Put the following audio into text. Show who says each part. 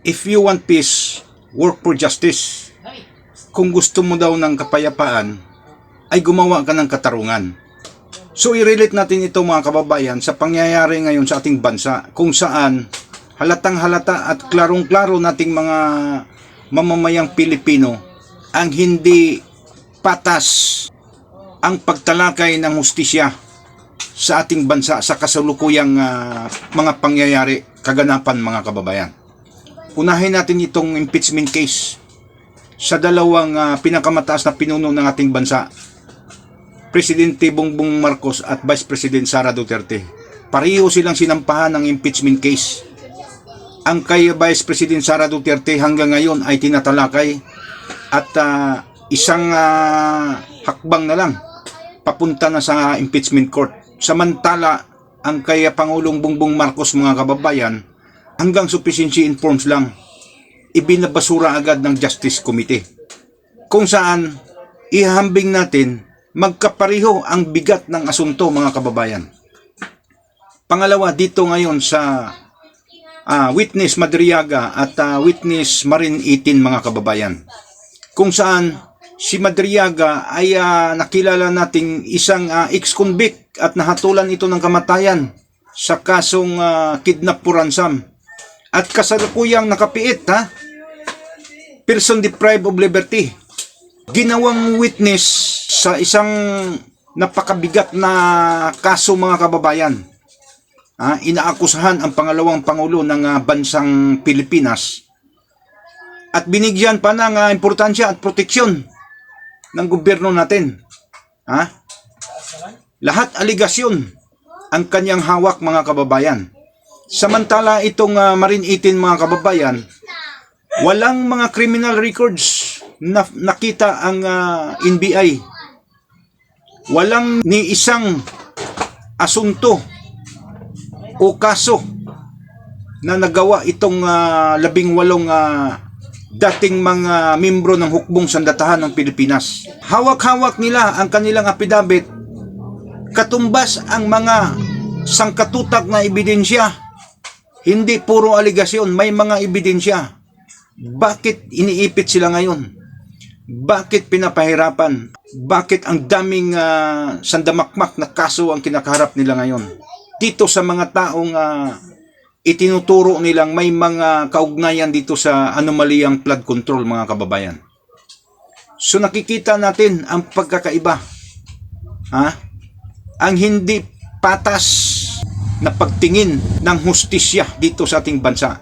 Speaker 1: If you want peace, work for justice. Kung gusto mo daw ng kapayapaan, ay gumawa ka ng katarungan. So i-relate natin ito mga kababayan sa pangyayari ngayon sa ating bansa, kung saan halatang halata at klarong-klaro nating mga mamamayang Pilipino ang hindi patas ang pagtalakay ng hustisya sa ating bansa sa kasalukuyang mga pangyayari, kaganapan mga kababayan. Unahin natin itong impeachment case sa dalawang pinakamataas na pinuno ng ating bansa, Presidente Bongbong Marcos at Vice President Sara Duterte. Pareho silang sinampahan ng impeachment case. Ang kay Vice President Sara Duterte hanggang ngayon ay tinatalakay at isang hakbang na lang papunta na sa impeachment court. Samantala, ang kay Pangulong Bongbong Marcos mga kababayan, hanggang sufficiency in forms lang, ibinabasura agad ng Justice Committee. Kung saan, ihambing natin, magkapareho ang bigat ng asunto mga kababayan. Pangalawa, dito ngayon sa witness Madriaga at witness Marin 18 mga kababayan. Kung saan, si Madriaga ay nakilala nating isang ex-convict at nahatulan ito ng kamatayan sa kasong kidnap for ransom. At kasalukuyang nakapiit, person deprived of liberty. Ginawang witness sa isang napakabigat na kaso mga kababayan. Inaakusahan ang pangalawang pangulo ng bansang Pilipinas at binigyan pa ng importansya at proteksyon ng gobyerno natin. Lahat aligasyon ang kanyang hawak mga kababayan. Samantala itong Marin 18 mga kababayan, walang mga criminal records na nakita ang NBI. Walang ni isang asunto o kaso na nagawa itong 18 dating mga membro ng hukbong sandatahan ng Pilipinas. Hawak-hawak nila ang kanilang affidavit, katumbas ang mga sangkatutak na ebidensya. Hindi puro aligasyon, may mga ebidensya. Bakit iniipit sila ngayon? Bakit pinapahirapan? Bakit ang daming sandamakmak na kaso ang kinakaharap nila ngayon? Dito sa mga taong itinuturo nilang may mga kaugnayan dito sa anomaliyang flood control mga kababayan. So nakikita natin ang pagkakaiba. Ang hindi patas na pagtingin ng hustisya dito sa ating bansa.